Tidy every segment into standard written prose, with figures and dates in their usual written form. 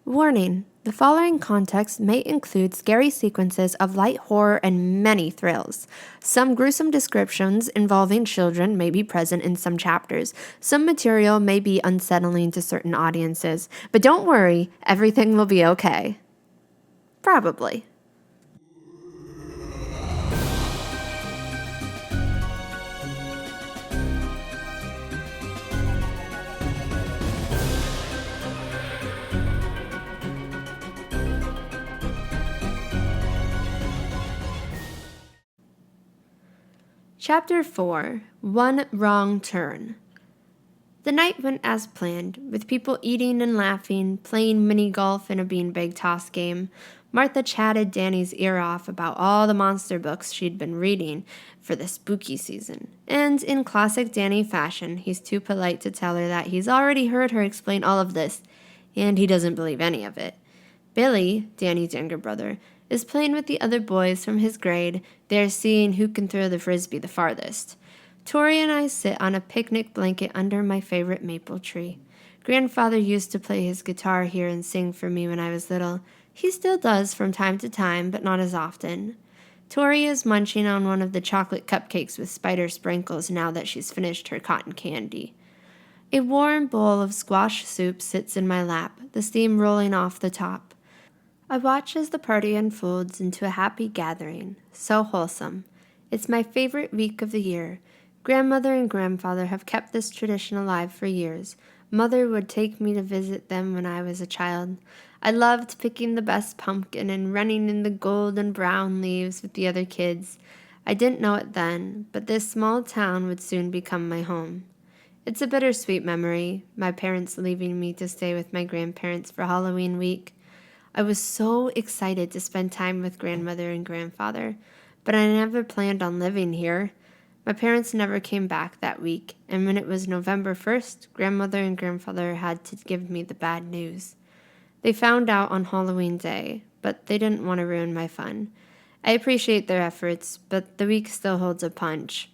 Warning: the following context may include scary sequences of light horror and many thrills. Some gruesome descriptions involving children may be present in some chapters. Some material may be unsettling to certain audiences. But don't worry, everything will be okay. Probably. Chapter 4: One Wrong Turn. The night went as planned, with people eating and laughing, playing mini-golf and a beanbag toss game. Martha chatted Danny's ear off about all the monster books she'd been reading for the spooky season. And in classic Danny fashion, he's too polite to tell her that he's already heard her explain all of this, and he doesn't believe any of it. Billy, Danny's younger brother, is playing with the other boys from his grade. They're seeing who can throw the frisbee the farthest. Tori and I sit on a picnic blanket under my favorite maple tree. Grandfather used to play his guitar here and sing for me when I was little. He still does from time to time, but not as often. Tori is munching on one of the chocolate cupcakes with spider sprinkles now that she's finished her cotton candy. A warm bowl of squash soup sits in my lap, the steam rolling off the top. I watch as the party unfolds into a happy gathering, so wholesome. It's my favorite week of the year. Grandmother and grandfather have kept this tradition alive for years. Mother would take me to visit them when I was a child. I loved picking the best pumpkin and running in the gold and brown leaves with the other kids. I didn't know it then, but this small town would soon become my home. It's a bittersweet memory, my parents leaving me to stay with my grandparents for Halloween week. I was so excited to spend time with grandmother and grandfather, but I never planned on living here. My parents never came back that week, and when it was November 1st, grandmother and grandfather had to give me the bad news. They found out on Halloween Day, but they didn't want to ruin my fun. I appreciate their efforts, but the week still holds a punch.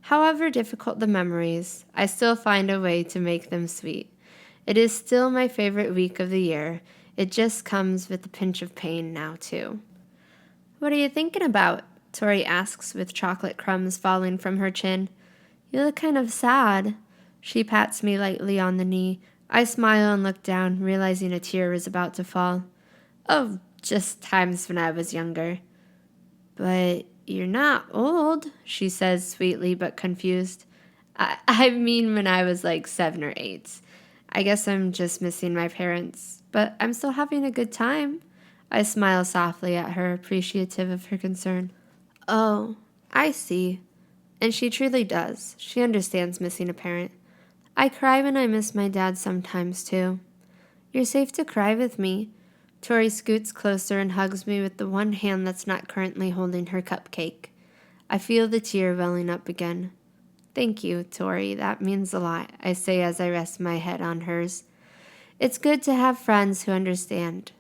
However difficult the memories, I still find a way to make them sweet. It is still my favorite week of the year. It just comes with a pinch of pain now, too. "What are you thinking about?" Tori asks with chocolate crumbs falling from her chin. "You look kind of sad." She pats me lightly on the knee. I smile and look down, realizing a tear is about to fall. "Oh, just times when I was younger." "But you're not old," she says sweetly but confused. I mean when I was like 7 or 8. I guess I'm just missing my parents, but I'm still having a good time." I smile softly at her, appreciative of her concern. "Oh, I see." And she truly does. She understands missing a parent. I cry when I miss my dad sometimes, too. "You're safe to cry with me." Tori scoots closer and hugs me with the one hand that's not currently holding her cupcake. I feel the tear welling up again. "Thank you, Tori. That means a lot," I say as I rest my head on hers. "It's good to have friends who understand."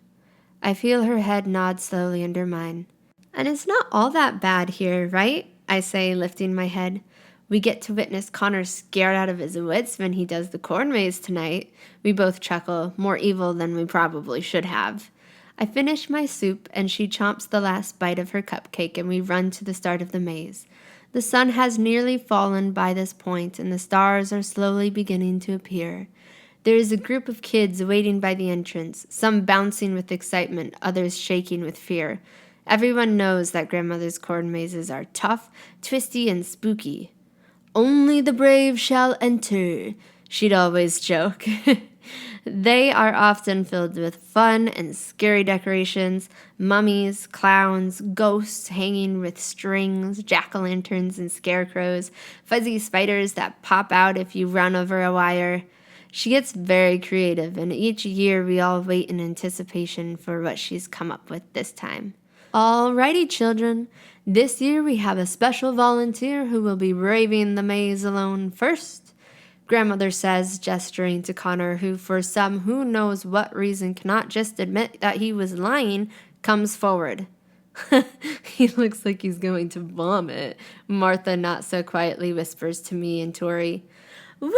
I feel her head nod slowly under mine. "And it's not all that bad here, right?" I say, lifting my head. "We get to witness Connor scared out of his wits when he does the corn maze tonight." We both chuckle, more evil than we probably should have. I finish my soup, and she chomps the last bite of her cupcake, and we run to the start of the maze. The sun has nearly fallen by this point, and the stars are slowly beginning to appear. There is a group of kids waiting by the entrance, some bouncing with excitement, others shaking with fear. Everyone knows that grandmother's corn mazes are tough, twisty, and spooky. "Only the brave shall enter," she'd always joke. They are often filled with fun and scary decorations, mummies, clowns, ghosts hanging with strings, jack-o'-lanterns and scarecrows, fuzzy spiders that pop out if you run over a wire. She gets very creative, and each year we all wait in anticipation for what she's come up with this time. "Alrighty, children. This year we have a special volunteer who will be braving the maze alone first," grandmother says, gesturing to Connor, who, for some who knows what reason cannot just admit that he was lying, comes forward. "He looks like he's going to vomit," Martha not so quietly whispers to me and Tori. "Woo!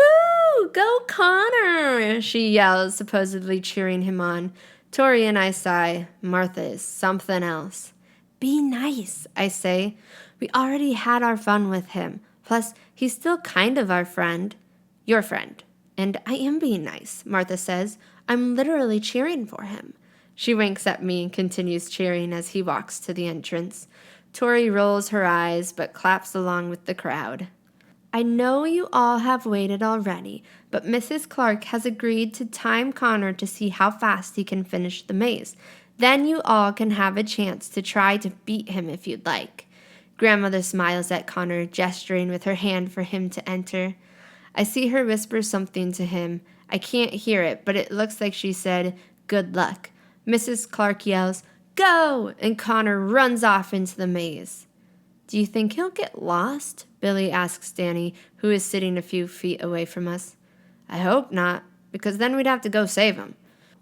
Go Connor!" she yells, supposedly cheering him on. Tori and I sigh. Martha is something else. Be nice, I say. We already had our fun with him. Plus, he's still kind of our friend. Your friend. And I am being nice, Martha says. I'm literally cheering for him. She winks at me and continues cheering as he walks to the entrance. Tori rolls her eyes but claps along with the crowd. I know you all have waited already, but Mrs. Clark has agreed to time Connor to see how fast he can finish the maze. Then you all can have a chance to try to beat him if you'd like. Grandmother smiles at Connor, gesturing with her hand for him to enter. I see her whisper something to him. I can't hear it, but it looks like she said, "Good luck." Mrs. Clark yells, "Go!" and Connor runs off into the maze. Do you think he'll get lost? Billy asks Danny, who is sitting a few feet away from us. I hope not, because then we'd have to go save him.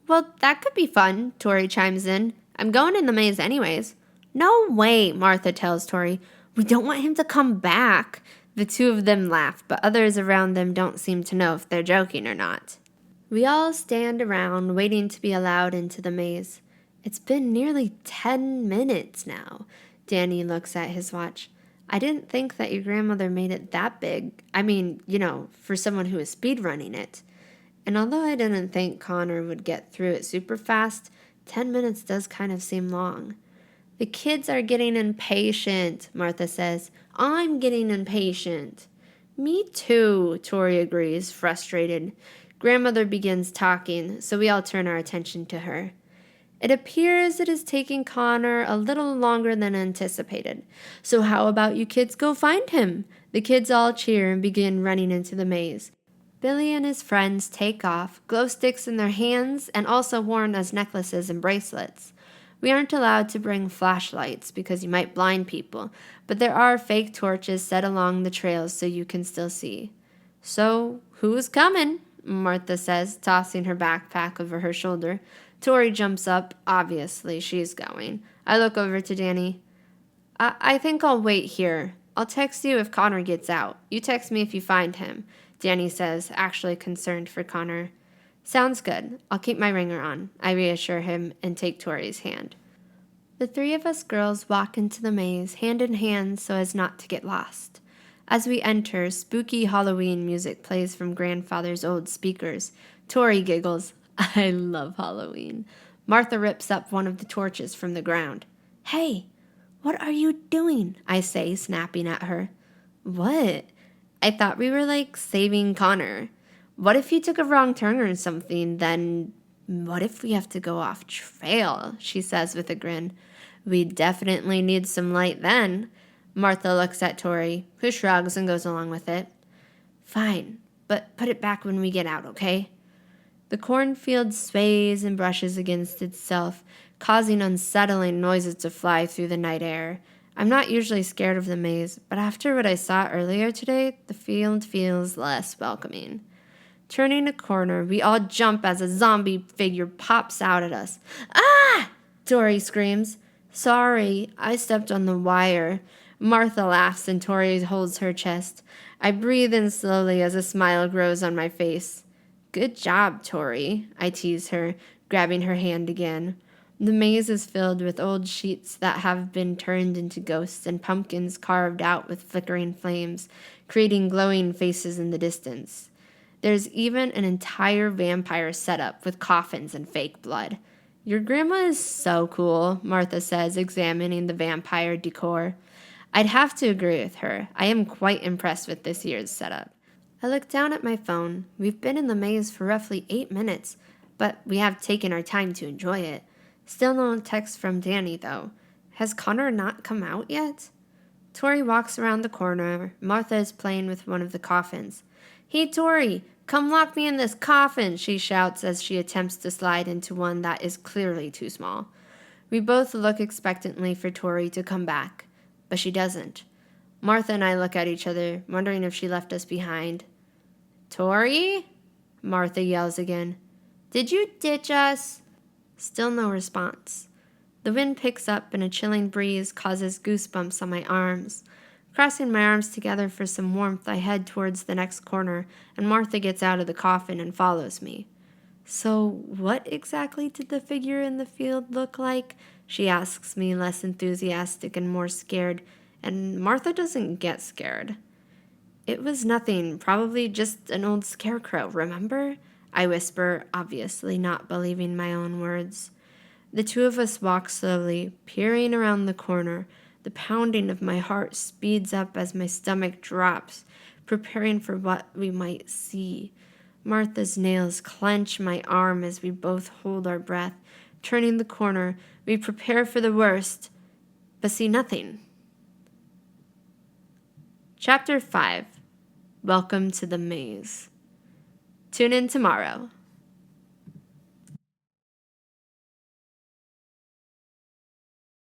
Well, that could be fun, Tori chimes in. I'm going in the maze anyways. No way, Martha tells Tori. We don't want him to come back. The two of them laugh, but others around them don't seem to know if they're joking or not. We all stand around waiting to be allowed into the maze. It's been nearly 10 minutes now. Danny looks at his watch. I didn't think that your grandmother made it that big. I mean, for someone who is speedrunning it. And although I didn't think Connor would get through it super fast, 10 minutes does kind of seem long. The kids are getting impatient, Martha says. I'm getting impatient. Me too, Tori agrees, frustrated. Grandmother begins talking, so we all turn our attention to her. It appears it is taking Connor a little longer than anticipated. So how about you kids go find him? The kids all cheer and begin running into the maze. Billy and his friends take off, glow sticks in their hands and also worn as necklaces and bracelets. We aren't allowed to bring flashlights because you might blind people, but there are fake torches set along the trails so you can still see. So, who's coming? Martha says, tossing her backpack over her shoulder. Tori jumps up. Obviously, she's going. I look over to Danny. I think I'll wait here. I'll text you if Connor gets out. You text me if you find him, Danny says, actually concerned for Connor. Sounds good. I'll keep my ringer on, I reassure him and take Tori's hand. The three of us girls walk into the maze, hand in hand so as not to get lost. As we enter, spooky Halloween music plays from grandfather's old speakers. Tori giggles. I love Halloween. Martha rips up one of the torches from the ground. Hey, what are you doing? I say, snapping at her. What? I thought we were saving Connor. What if he took a wrong turn or something? Then what if we have to go off trail? She says with a grin. We definitely need some light then. Martha looks at Tori, who shrugs and goes along with it. Fine, but put it back when we get out, okay? The cornfield sways and brushes against itself, causing unsettling noises to fly through the night air. I'm not usually scared of the maze, but after what I saw earlier today, the field feels less welcoming. Turning a corner, we all jump as a zombie figure pops out at us. Ah! Tori screams. Sorry, I stepped on the wire. Martha laughs and Tori holds her chest. I breathe in slowly as a smile grows on my face. Good job, Tori, I tease her, grabbing her hand again. The maze is filled with old sheets that have been turned into ghosts and pumpkins carved out with flickering flames, creating glowing faces in the distance. There's even an entire vampire setup with coffins and fake blood. Your grandma is so cool, Martha says, examining the vampire decor. I'd have to agree with her. I am quite impressed with this year's setup. I look down at my phone. We've been in the maze for roughly 8 minutes, but we have taken our time to enjoy it. Still no text from Danny, though. Has Connor not come out yet? Tori walks around the corner. Martha is playing with one of the coffins. Hey, Tori, come lock me in this coffin, she shouts as she attempts to slide into one that is clearly too small. We both look expectantly for Tori to come back, but she doesn't. Martha and I look at each other, wondering if she left us behind. Tori? Martha yells again. Did you ditch us? Still no response. The wind picks up and a chilling breeze causes goosebumps on my arms. Crossing my arms together for some warmth, I head towards the next corner, and Martha gets out of the coffin and follows me. So, what exactly did the figure in the field look like? She asks me, less enthusiastic and more scared, and Martha doesn't get scared. It was nothing, probably just an old scarecrow, remember? I whisper, obviously not believing my own words. The two of us walk slowly, peering around the corner. The pounding of my heart speeds up as my stomach drops, preparing for what we might see. Martha's nails clench my arm as we both hold our breath. Turning the corner, we prepare for the worst, but see nothing. Chapter 5. Welcome to the Maze. Tune in tomorrow.